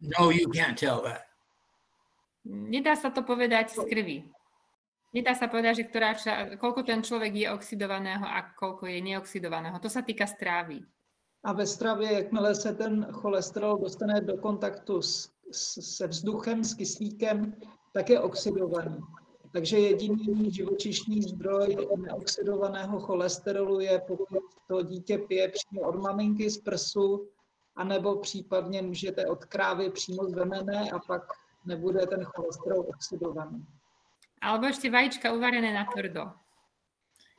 No, you can't tell that. Nedá sa to povedať z krvi. Nedá sa povedať, že koľko ten človek je oxidovaného a koľko je neoxidovaného. To sa týka strávy. A ve stravě, jakmile se ten cholesterol dostane do kontaktu se vzduchem, s kyslíkem, tak je oxidovaný. Takže jediný živočišný zdroj neoxidovaného cholesterolu je, pokud to dítě pije přímo od maminky z prsu, anebo případně můžete od krávy přímo z vemene a pak nebude ten cholesterol oxidovaný. Alebo ešte vajíčka uvarené na tvrdo.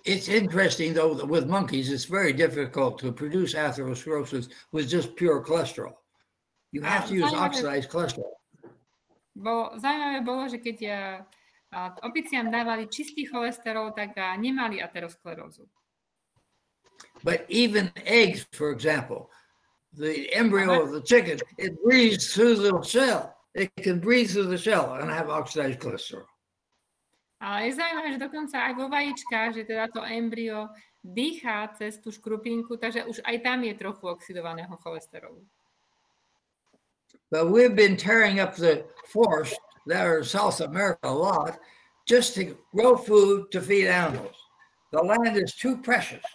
It's interesting, though, that with monkeys, it's very difficult to produce atherosclerosis with just pure cholesterol. You have to use oxidized cholesterol. Zaujímavé bolo, že keď opiciam dávali čistý cholesterol, tak nemali aterosklerózu. But even eggs, for example, the embryo of the chicken, it breathes through the shell. It can breathe through the shell and have oxidized cholesterol. Ale je zaujímavé, že dokonca aj vo vajíčkach, že teda to embryo dýchá cez tú škrupinku, takže už aj tam je trochu oxidovaného cholesterolu. But we've been tearing up the forest there in South America a lot just to grow food to feed animals. The land is too precious.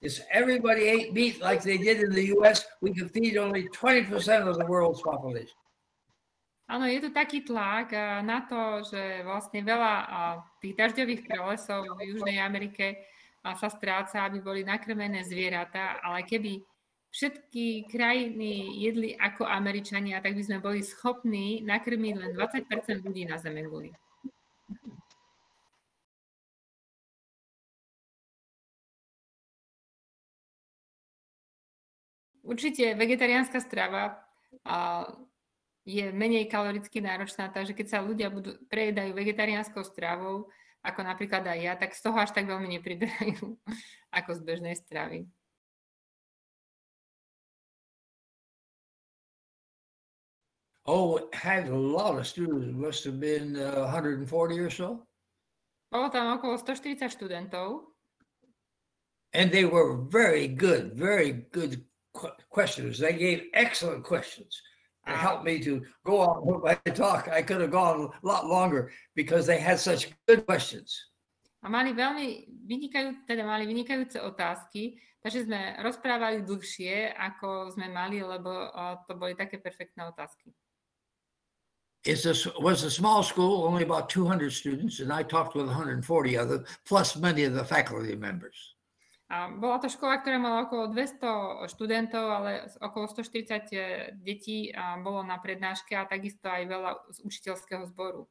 If everybody ate meat like they did in the US, we could feed only 20% of the world's population. Áno, je tu taký tlak na to, že vlastne veľa tých dažďových pralesov v Južnej Amerike sa stráca, aby boli nakrmené zvieratá, ale keby všetky krajiny jedli ako Američania, tak by sme boli schopní nakrmiť len 20% ľudí na Zemeguli. Určite vegetariánska strava je menej kaloricky náročná, takže keď sa ľudia prejedajú vegetariánskou stravou, ako napríklad aj ja, tak z toho až tak veľmi nepriberajú ako z bežnej stravy. Oh, had a lot of students. It must have been 140 or so. Bolo tam okolo 140 študentov. And they were very good questioners. They gave excellent questions. It helped me to go on with my talk. I could have gone a lot longer because they had such good questions. A mali vynikajúce otázky, takže sme rozprávali dlhšie, ako sme mali, lebo to boli také perfektné otázky. It was a small school, only about 200 students, and I talked with 140 of them, plus many of the faculty members. A bola to škola, ktorá mala okolo 200 študentov, ale okolo 140 detí bolo na prednáške a takisto aj veľa z učiteľského zboru.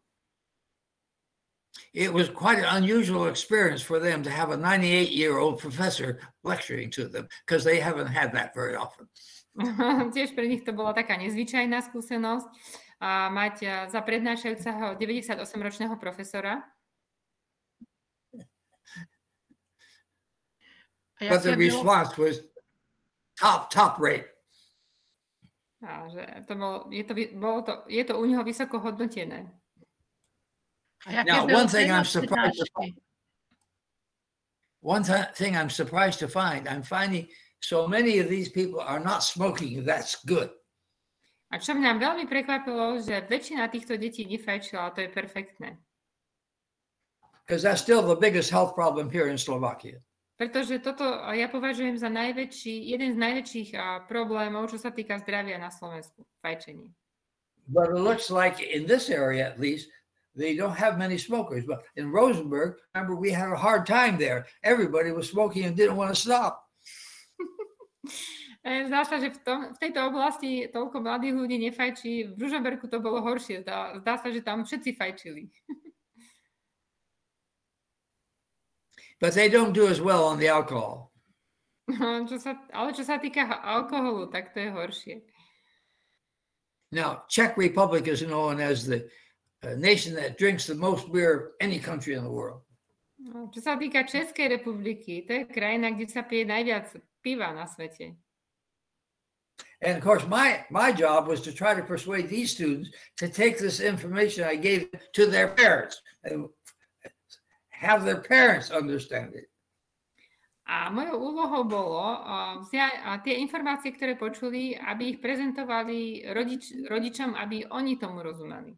It was quite an unusual experience for them to have a 98-year-old professor lecturing to them, because they haven't had that very often. Tiež pre nich to bola taká nezvyčajná skúsenosť mať za prednášajúceho 98-ročného profesora. But the response was top rate. Je to u neho vysoko hodnotené. Now, one thing I'm surprised to find, I'm finding so many of these people are not smoking. That's good. A čo mňa veľmi prekvapilo, že väčšina týchto detí nefajčila, a to je perfektné. Because that's still the biggest health problem here in Slovakia. Pretože toto ja považujem za jeden z najväčších problémov, čo sa týka zdravia na Slovensku, fajčenie. But it looks like in this area at least, they don't have many smokers. But in Rosenberg, remember, we had a hard time there. Everybody was smoking and didn't want to stop. Zdá sa, že v tejto oblasti toľko mladých ľudí nefajčí. V Ružomberku to bolo horšie. Zdá sa, že tam všetci fajčili. But they don't do as well on the alcohol. Ale čo sa týka alkoholu, tak to je horšie. Now, Czech Republic is known as the nation that drinks the most beer of any country in the world. Čo sa týka Českej republiky, to je krajina, kde sa pije najviac piva na svete. And of course, my job was to try to persuade these students to take this information I gave to their parents and have their parents understand it. A mojou úlohou bolo vziať tie informácie, ktoré počuli, aby ich prezentovali rodičom, aby oni tomu rozumeli.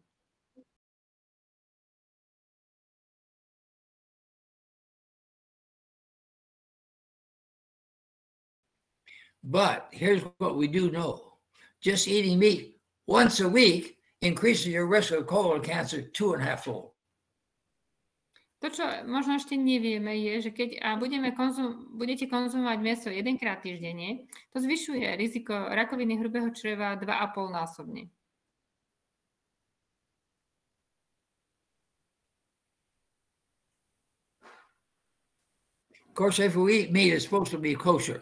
But here's what we do know. Just eating meat once a week increases your risk of colon cancer 2.5-fold. To, čo možno ešte nevieme, je, že keď budete konzumovať mäso jedenkrát týždenne, to zvyšuje riziko rakoviny hrubého čreva 2,5-násobne. Of course, if we eat meat, it's supposed to be kosher.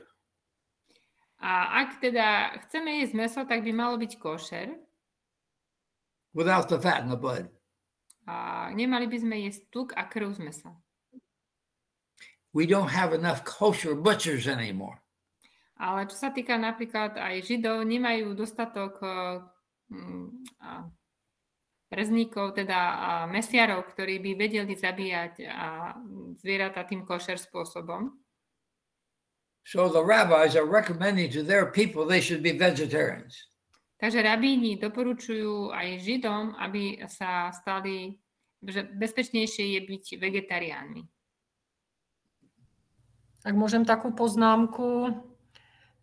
A ak teda chceme jesť mäso, tak by malo byť košer. Without the fat and the blood. A nemali by sme jesť tuk a krv z mäsa. We don't have enough kosher butchers anymore. Ale čo sa týka napríklad aj Židov, nemajú dostatok rezníkov, teda mesiarov, ktorí by vedeli zabíjať zvieratá tým košer spôsobom. So the rabbis are recommending to their people they should be vegetarians. Takže rabíni doporučujú aj Židom, aby sa stali, že bezpečnejšie je byť vegetariánmi. Ak môžem takú poznámku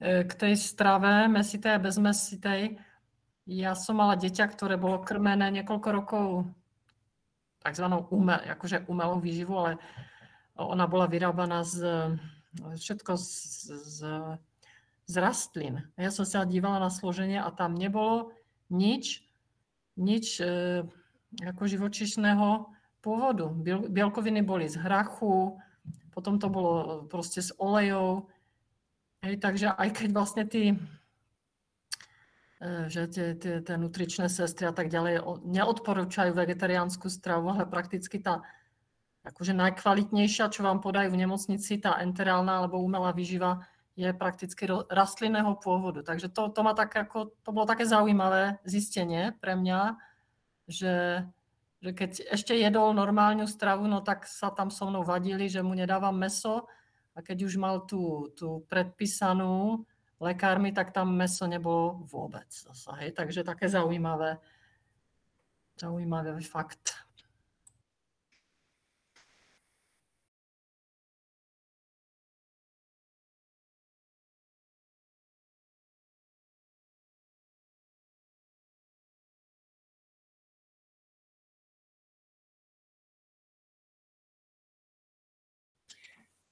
k tej strave, mäsitej a bezmäsitej. Ja som mala dieťa, ktoré bolo krmené niekoľko rokov takzvanou umelou výživou, ale ona bola vyrábaná všetko z rastlín. Ja som sa dívala na složenie a tam nebolo nič ako živočíšneho pôvodu. Bielkoviny boli z hrachu, potom to bolo proste z olejov. Takže aj keď vlastne tie nutričné sestry a tak ďalej neodporúčajú vegetariánsku stravu, ale prakticky tá akože najkvalitnejšia, čo vám podajú v nemocnici, tá enterálna alebo umelá výživa, je prakticky rastlinného pôvodu. Takže to bolo také zaujímavé zistenie pre mňa, že keď ešte jedol normálnu stravu, no tak sa tam so mnou vadili, že mu nedávam mäso, a keď už mal tú predpísanú lekármi, tak tam mäso nebolo vôbec. Takže také zaujímavé fakt.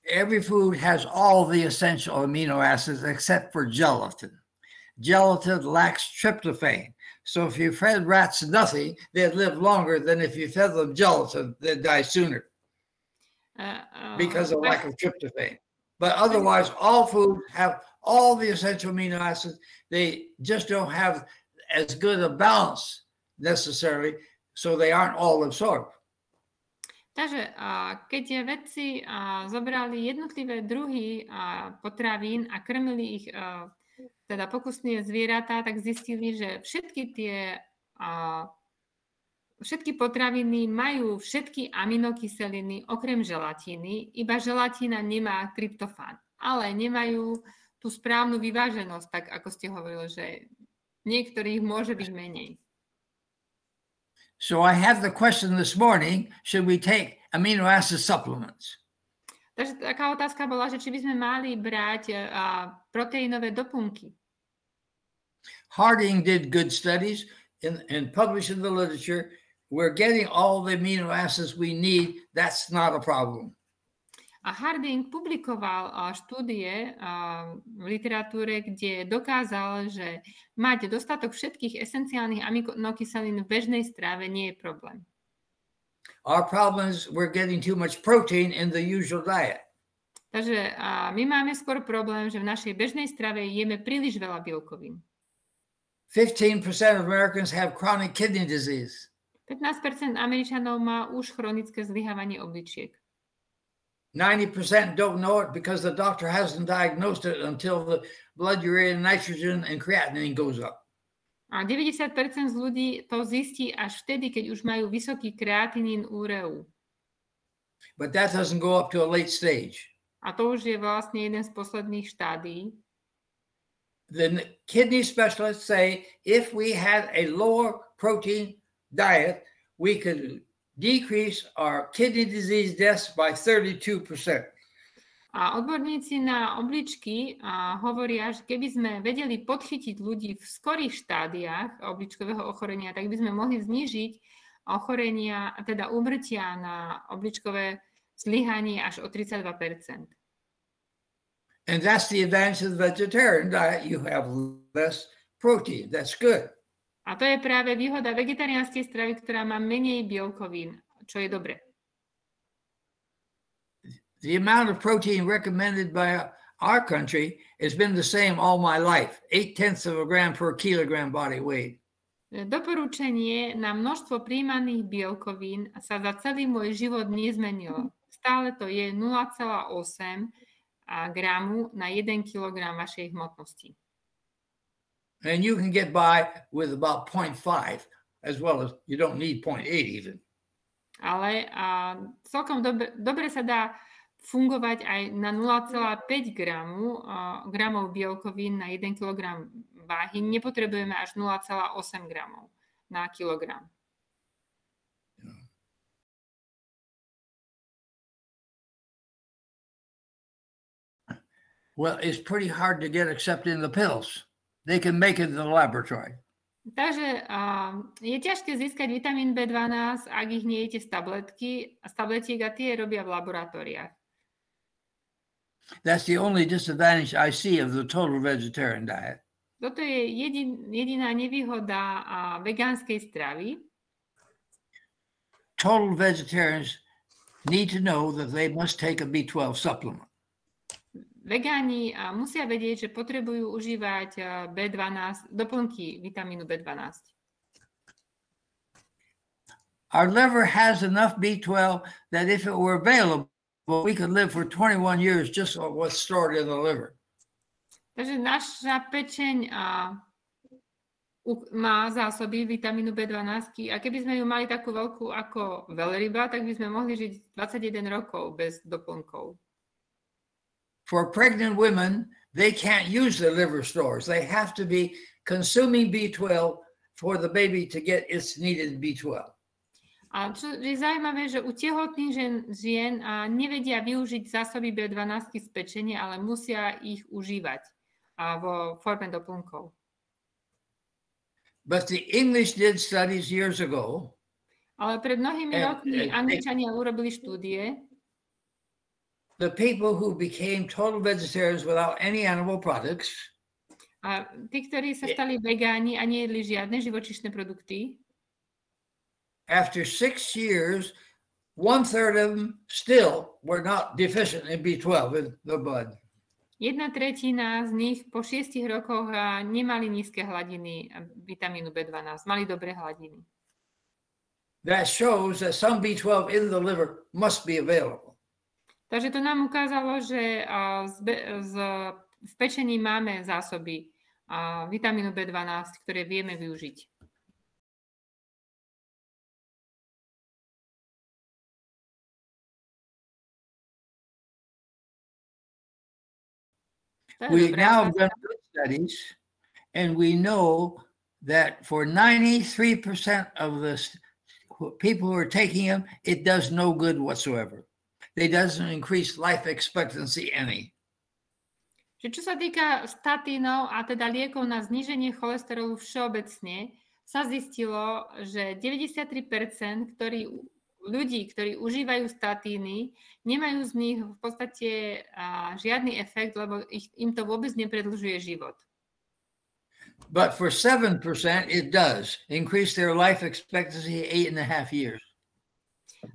Every food has all the essential amino acids except for gelatin. Gelatin lacks tryptophan. So if you fed rats nothing, they'd live longer than if you fed them gelatin, they'd die sooner because of lack of tryptophan. But otherwise, all foods have all the essential amino acids. They just don't have as good a balance necessarily, so they aren't all absorbed. Takže keď vedci zobrali jednotlivé druhy potravín a krmili ich teda pokusné zvieratá, tak zistili, že všetky potraviny majú všetky aminokyseliny okrem želatíny, iba želatína nemá tryptofán, ale nemajú tú správnu vyváženosť, tak ako ste hovorili, že niektorých môže byť menej. So I had the question this morning, should we take amino acid supplements? Takže taká otázka bola, že či by sme mali brať proteínové doplnky. Harding did good studies and published in the literature. We're getting all the amino acids we need. That's not a problem. A Harding publikoval štúdie v literatúre, kde dokázal, že mať dostatok všetkých esenciálnych aminokyselín v bežnej strave nie je problém. Our problem is we're getting too much protein in the usual diet. Takže my máme skôr problém, že v našej bežnej strave jeme príliš veľa bielkovín. 15% of Americans have chronic kidney disease. 15% Američanov má už chronické zlyhávanie obličiek. 90% don't know it because the doctor hasn't diagnosed it until the blood urea, nitrogen, and creatinine goes up. A 90% z ľudí to zistí až vtedy, keď už majú vysoký kreatinín, úreu. But that doesn't go up to a late stage. A to už je vlastne jeden z posledných štádií. The kidney specialists say if we had a lower protein diet, we could decrease our kidney disease deaths by 32%. A odborníci na obličky hovoria, že keby sme vedeli podchytiť ľudí v skorých štádiách obličkového ochorenia, tak by sme mohli znížiť ochorenia, teda úmrtia na obličkové zlyhanie až o 32%. And that's the advantage of the vegetarian diet. You have less protein. That's good. A to je práve výhoda vegetariánskej stravy, ktorá má menej bielkovín, čo je dobre. The amount of protein recommended by our country has been the same all my life, 0.8 of a gram per kilogram body weight. Doporučenie na množstvo príjmaných bielkovín sa za celý môj život nezmenilo. Stále to je 0,8 gramu na 1 kg vašej hmotnosti. And you can get by with about 0.5 as well as you don't need 0.8 even. Ale celkom dobre sa dá fungovať aj na 0,5 gramov bielkovín na 1 kg váhy. Nepotrebujeme až 0,8 gramov na kilogram. Well, it's pretty hard to get accepted in the pills. They can make it in the laboratory. Takže je ťažké získať vitamín B12, ak ich nejete z tabletiek a tie robia v laboratóriách. That's the only disadvantage I see of the total vegetarian diet. Toto je jediná nevýhoda vegánskej stravy. Total vegetarians need to know that they must take a B12 supplement. Vegáni musia vedieť, že potrebujú užívať B12, doplnky vitamínu B12. Our liver has enough B12 that if it were available, we could live for 21 years just on what's stored in the liver. Takže naša pečeň má zásoby vitamínu B12 a keby sme ju mali takú veľkú ako veľryba, tak by sme mohli žiť 21 rokov bez doplnkov. For pregnant women, they can't use the liver stores. They have to be consuming B12 for the baby to get its needed B12. A čo je zaujímavé, že u tehotných žien nevedia využiť zásoby B12 z pečenia, ale musia ich užívať vo forme doplnkov. But the English did studies years ago. Ale pred mnohými rokmi Angličania urobili štúdie. The people who became total vegetarians without any animal products. A tí, ktorí sa stali vegáni a nejedli žiadne živočíšne produkty. After 6 years, 1/3 of them still were not deficient in B12 in the blood. 1/3 z nich po 6 rokoch nemali nízke hladiny vitamínu B12, mali dobré hladiny. That shows that some B12 in the liver must be available. Takže to nám ukázalo, že v pečení máme zásoby vitamínu B12, ktoré vieme využiť. We now have done good studies, and we know that for 93% of the people who are taking them, it does no good whatsoever. It doesn't increase life expectancy any. Čo sa týka statínov a teda liekov na zníženie cholesterolu všeobecne, sa zistilo, že 93% ľudí, ktorí užívajú statíny, nemajú z nich v podstate žiadny efekt, lebo im to vôbec nepredĺžuje život. But for 7%, it does increase their life expectancy 8.5 years.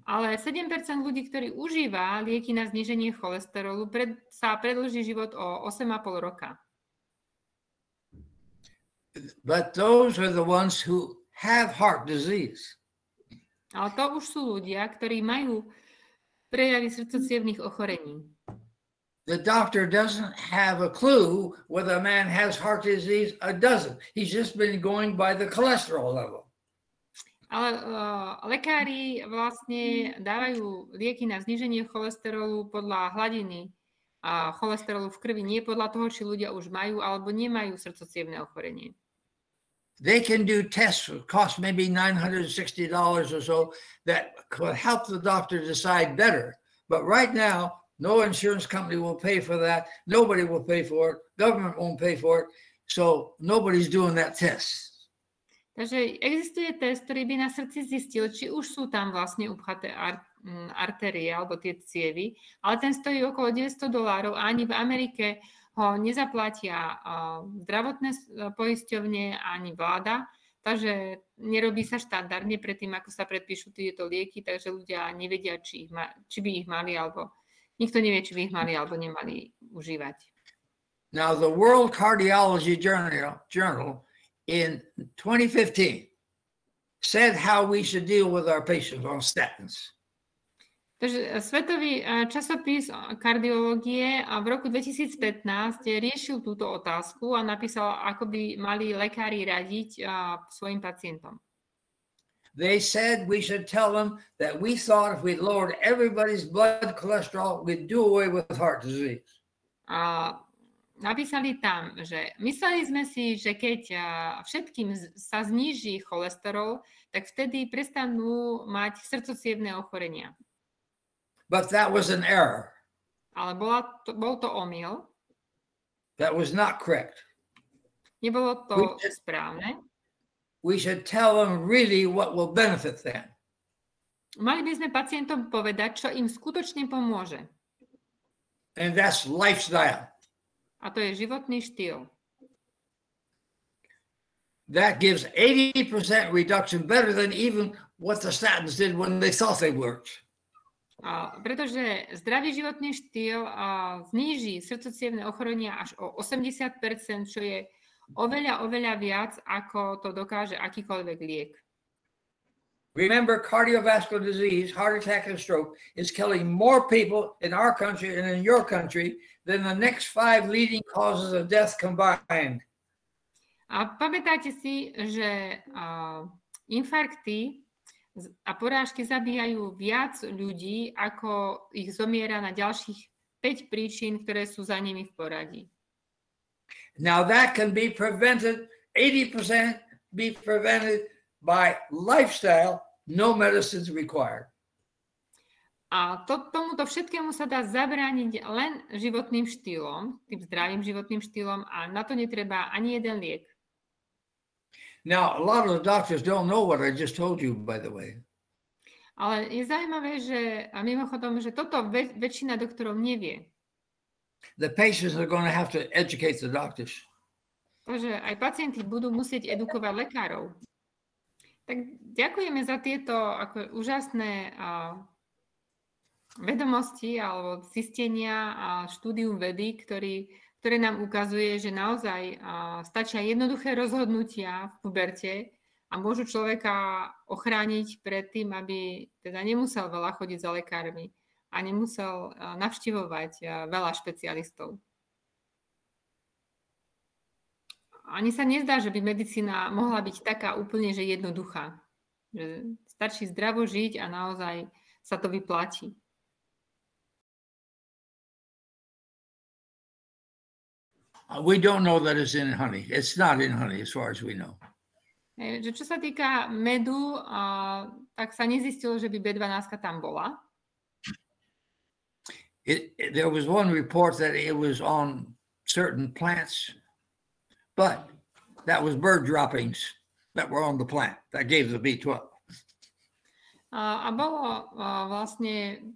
Ale 7% ľudí, ktorí užíva lieky na zníženie cholesterolu, sa predĺží život o 8,5 roka. But those are the ones who have heart disease. Ale to už sú ľudia, ktorí majú prejavy srdcocievnych ochorení. The doctor doesn't have a clue whether a man has heart disease or doesn't. He's just been going by the cholesterol level. Ale lekári vlastne dávajú lieky na zníženie cholesterolu podľa hladiny cholesterolu v krvi nie podľa toho, či ľudia už majú alebo nemajú srdcocievne ochorenie. They can do tests that cost maybe $960 or so that could help the doctor decide better. But right now, no insurance company will pay for that. Nobody will pay for it. Government won't pay for it. So nobody's doing that test. Takže existuje test, ktorý by na srdci zistil, či už sú tam vlastne upchaté artérie alebo tie cievy, ale ten stojí okolo $900 a ani v Amerike ho nezaplatia zdravotné poisťovne ani vláda, takže nerobí sa štandardne predtým, ako sa predpíšu tieto lieky, takže ľudia nevedia, či by ich mali alebo nikto nevie, či by ich mali alebo nemali užívať. Now the World Cardiology Journal in 2015 said how we should deal with our patients on statins. Takže Svetový časopis kardiológie v roku 2015 riešil túto otázku a napísal, ako by mali lekári radiť svojim pacientom. They said we should tell them that we thought if we lowered everybody's blood cholesterol, we'd do away with heart disease. Napísali tam, že mysleli sme si, že keď všetkým sa zníži cholesterol, tak vtedy prestanú mať srdcocievne ochorenia. But that was an error. Ale bol to omyl. That was not correct. Nebolo to správne. We should tell them really what will benefit them. Mali by sme pacientom povedať, čo im skutočne pomôže. And that's lifestyle. A to je životný štýl. That gives 80% reduction, better than even what the statins did when they thought they worked. Pretože zdravý životný štýl zníži srdcocievne ochorenia až o 80%, čo je oveľa viac, ako to dokáže akýkoľvek liek. Remember, cardiovascular disease, heart attack and stroke is killing more people in our country and in your country than the next 5 leading causes of death combined. A pamätáte si, že infarkty a porážky zabíjajú viac ľudí, ako ich zomiera na ďalších 5 príčin, ktoré sú za nimi v poradí. Now that can be prevented, 80% be prevented by lifestyle, no medicines required. A tomuto všetkému sa dá zabrániť len životným štýlom, tým zdravým životným štýlom a na to netreba ani jeden liek. Now, a lot of the doctors don't know what I just told you, by the way. Ale je zaujímavé, že a mimochodom, že toto väčšina doktorov nevie. The patients are going to have to educate the doctors. Takže aj pacienti budú musieť edukovať lekárov. Tak ďakujeme za tieto ako úžasné vedomosti alebo zistenia a štúdium vedy, ktoré nám ukazuje, že naozaj stačia jednoduché rozhodnutia v puberte a môžu človeka ochrániť pred tým, aby teda nemusel veľa chodiť za lekármi a nemusel navštevovať veľa špecialistov. Ani sa nezdá, že by medicína mohla byť taká úplne, že jednoduchá. Že stačí zdravo žiť a naozaj sa to vyplatí. We don't know that it's in honey. It's not in honey as far as we know. Že čo sa týka medu, tak sa nezistilo, že by B12 tam bola. There was one report that it was on certain plants, but that was bird droppings that were on the plant that gave the B12. A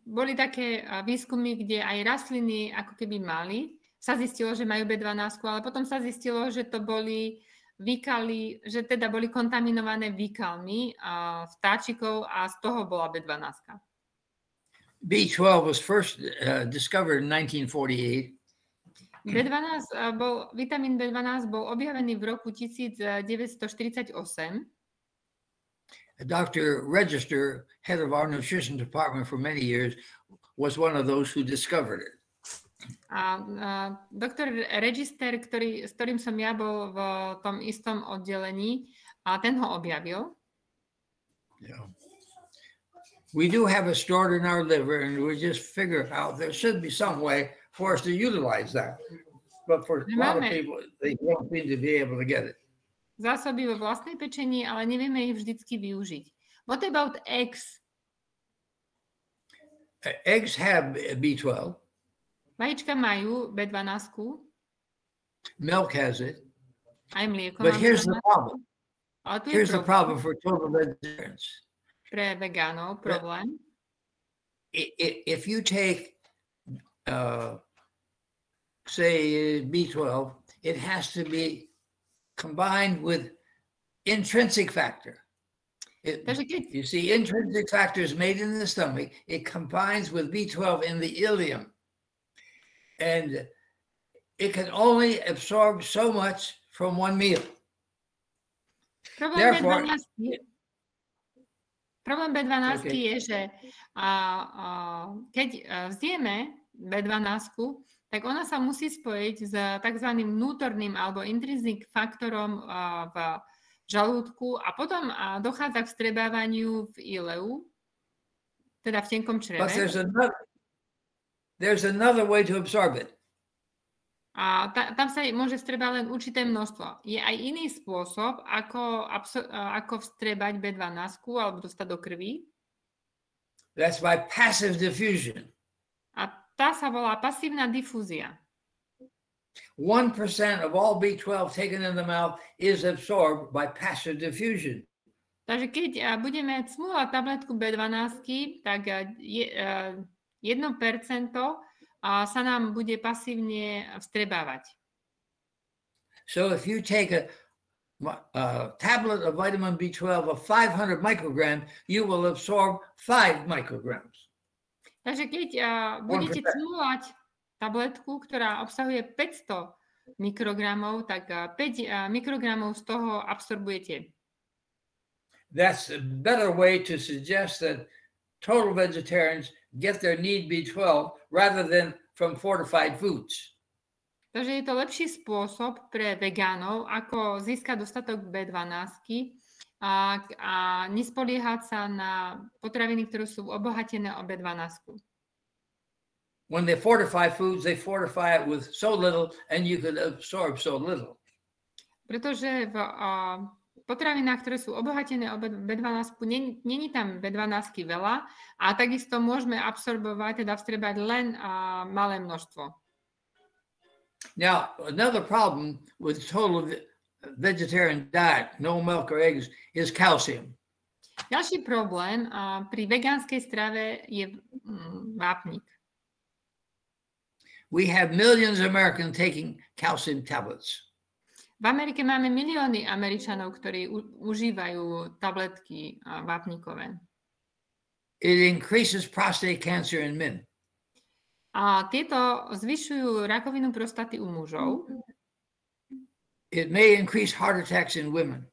boli také výskumy, kde aj rastliny ako keby mali, sa zistilo, že majú B12, ale potom sa zistilo, že to boli výkaly, že teda boli kontaminované výkalmi vtáčikov a z toho bola B12. B12 was first discovered in 1948. Vitamín B12 bol objavený v roku 1948. Dr. Register, head of our nutrition department for many years, was one of those who discovered it. A doktor Register, s ktorým som ja bol v tom istom oddelení, a ten ho objavil. Yeah. We do have a stored in our liver, and we just figure out there should be some way for us to utilize that. But for a lot of people, they don't seem to be able to get it. Zásoby vo vlastnej pečení, ale nevieme ich vždycky využiť. What about eggs? Eggs have B12. Vajíčka majú B12. Milk has it. Aj mlieko But má here's B12. the problem. Ale tu Here's je the problem for total vegetarians. Pre vegánov problém. If you take, say, B12, it has to be combined with intrinsic factor. You see, intrinsic factor is made in the stomach. It combines with B12 in the ileum. And it can only absorb so much from one meal. Problém B12 je, že keď zjeme B12, tak ona sa musí spojiť s tzv. Vnútorným alebo intrinsic faktorom v žalúdku a potom dochádza k vstrebávaniu v ileu, teda v tenkom čreve. But there's another way to absorb it. A tam sa môže vstrebať len určité množstvo. Je aj iný spôsob, ako vstrebať B12 alebo dostať do krvi. That's by passive diffusion. A tá sa volá pasívna difúzia. 1% of all B12 taken in the mouth is absorbed by passive diffusion. Takže keď budeme cmúľať tabletku B12, tak 1% sa nám bude pasívne vstrebávať. So if you take a tablet of vitamin B12 of 500 micrograms, you will absorb 5 micrograms. Takže keď budete cmúľať tabletku, ktorá obsahuje 500 mikrogramov, tak 5 mikrogramov z toho absorbujete. That's a better way to suggest that total vegetarians get their need B12 rather than from fortified foods. Takže je to lepší spôsob pre vegánov, ako získať dostatok B12 a nespoliehať sa na potraviny, ktoré sú obohatené o B12. When they fortify foods, they fortify it with so little and you could absorb so little. Pretože v potravinách, ktoré sú obohatené o B12, není tam B12 veľa a takisto môžeme absorbovať, teda vstrebať len malé množstvo. Now, another problem with total vegetarian diet, no milk or eggs, is calcium. Ďalší problém pri vegánskej strave je vápnik. We have millions of Americans taking calcium tablets. V Amerike máme milióny Američanov, ktorí užívajú tabletky vápnikové. It increases prostate cancer in men. A tieto zvyšujú rakovinu prostaty u mužov. It may increase heart attacks in women.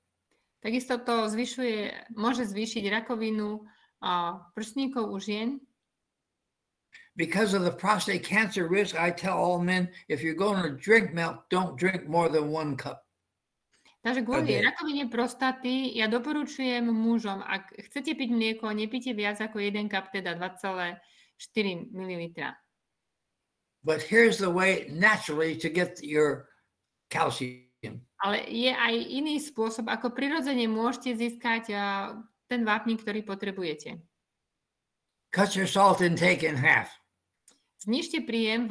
Takisto to môže zvýšiť rakovinu prsníkov u žien. Because of the prostate cancer risk, I tell all men, if you're going to drink milk, don't drink more than 1 cup. Takže kvôli rakovine prostaty ja doporučujem mužom, ak chcete piť mlieko, nepite viac ako 1 cup, teda 2,4 ml. But here's the way naturally to get your calcium. Ale je aj iný spôsob, ako prirodzene môžete získať ten vápnik, ktorý potrebujete. Cut your salt intake in half. Znižte príjem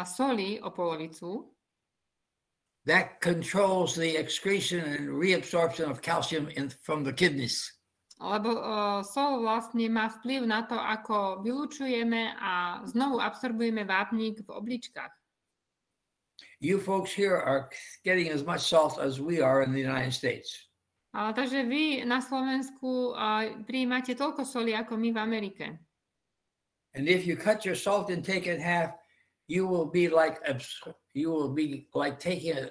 soli o polovicu. That controls the excretion and reabsorption of calcium from the kidneys. Lebo sol vlastne má vplyv na to, ako vylučujeme a znovu absorbujeme vápnik v obličkách. You folks here are getting as much salt as we are in the United States. Takže vy na Slovensku prijímate toľko soli ako my v Amerike. And if you cut your salt intake in half, you will be like taking a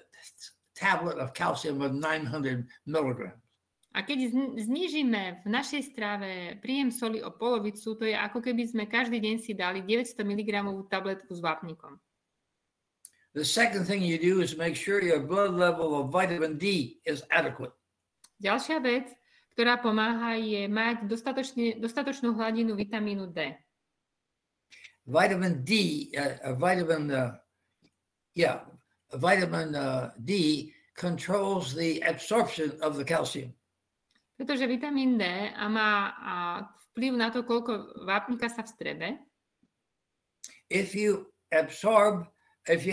tablet of calcium of 900 milligrams. A keď znížime v našej strave príjem soli o polovicu, to je ako keby sme každý deň si dali 900 mg tabletku s vápnikom. The second thing you do is make sure your blood level of vitamin D is adequate. Ďalšia vec, ktorá pomáha, je mať dostatočnú hladinu vitamínu D. vitamin D, vitamin D controls the absorption of the calcium. Pretože vitamín D má vplyv na to, koľko vápnika sa vstrebe. If you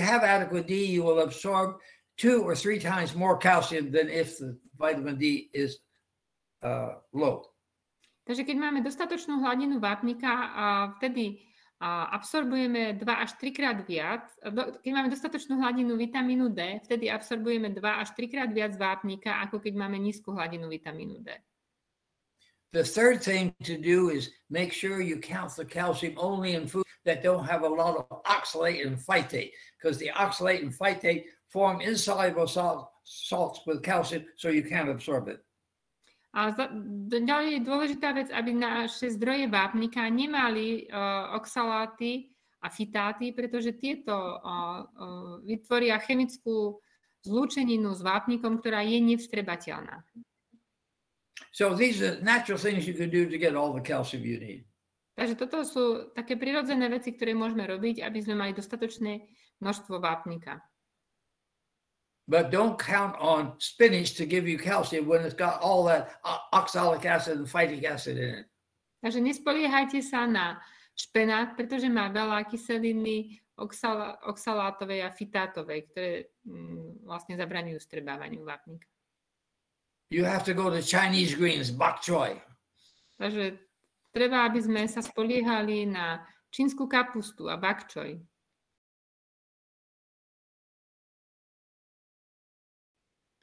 have adequate D, you will absorb 2 or 3 times more calcium than if the vitamin D is low. Takže keď máme dostatočnú hladinu vápnika, vtedy absorbujeme 2 až 3 krát viac. Keď máme dostatočnú hladinu vitamínu D, vtedy absorbujeme 2 až 3 krát viac vápnika, ako keď máme nízku hladinu vitamínu D. The third thing to do is make sure you count the calcium only in food that don't have a lot of oxalate and phytate, because the oxalate and phytate form insoluble salts with calcium, so you can't absorb it. A ďalej je dôležitá vec, aby naše zdroje vápnika nemali oxaláty a fitáty, pretože tieto vytvoria chemickú zlúčeninu s vápnikom, ktorá je nevstrebateľná. So these are natural things you can do to get all the calcium you need. Takže toto sú také prirodzené veci, ktoré môžeme robiť, aby sme mali dostatočné množstvo vápnika. But don't count on spinach to give you calcium when it's got all that oxalic acid and phytic acid in it. Takže nespoliehajte sa na špenát, pretože má veľa kyseliny oxalátovej a fitátovej, ktoré vlastne zabraňujú strebávaniu vápnika. You have to go to Chinese greens, bok choy. Takže treba, aby sme sa spoliehali na čínsku kapustu a bok choy.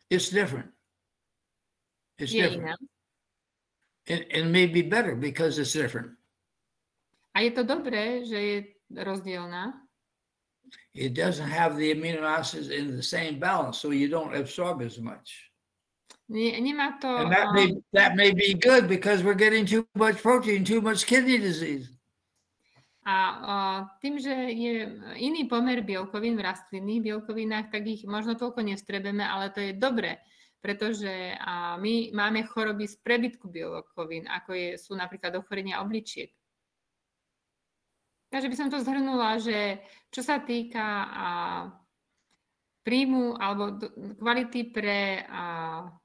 It's different. It's different. It may be better because it's different. A je to dobré, že je rozdielna. It doesn't have the amino acids in the same balance, so you don't absorb as much. Nemá to... And that may be good because we're getting too much protein, too much kidney disease. A tým, že je iný pomer bielkovín v rastlinných bielkovinách, tak ich možno toľko nevstrebeme, ale to je dobré, pretože my máme choroby z prebytku bielkovín, ako sú napríklad ochorenia obličiek. Takže by som to zhrnula, že čo sa týka príjmu alebo kvality pre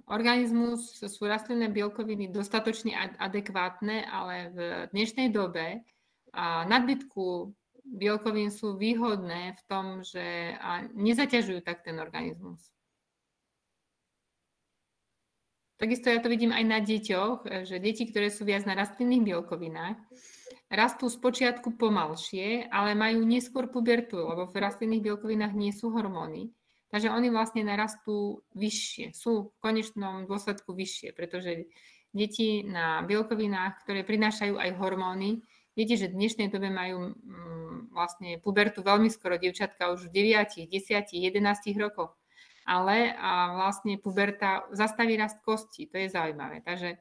organizmus, sú rastlinné bielkoviny dostatočne adekvátne, ale v dnešnej dobe nadbytku bielkovín sú výhodné v tom, že nezaťažujú tak ten organizmus. Takisto ja to vidím aj na deťoch, že deti, ktoré sú viac na rastlinných bielkovinách, rastú spočiatku pomalšie, ale majú neskôr pubertu, lebo v rastlinných bielkovinách nie sú hormóny. Takže oni vlastne narastú vyššie, sú v konečnom dôsledku vyššie, pretože deti na bielkovinách, ktoré prinášajú aj hormóny, viete, že v dnešnej dobe majú vlastne pubertu veľmi skoro, dievčatka už v 9, 10, 11 rokoch, ale vlastne puberta zastaví rast kosti, to je zaujímavé. Takže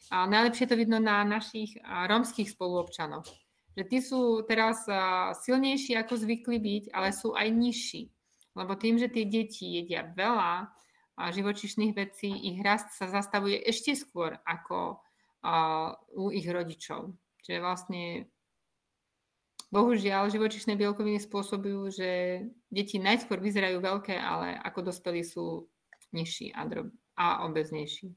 najlepšie to vidno na našich rómskych spoluobčanoch, že tí sú teraz silnejší, ako zvykli byť, ale sú aj nižší. Lebo tým, že tie deti jedia veľa živočíšnych vecí, ich rast sa zastavuje ešte skôr ako u ich rodičov. Čiže vlastne, bohužiaľ, živočíšne bielkoviny spôsobujú, že deti najskôr vyzerajú veľké, ale ako dospelí sú nižší a obeznejší.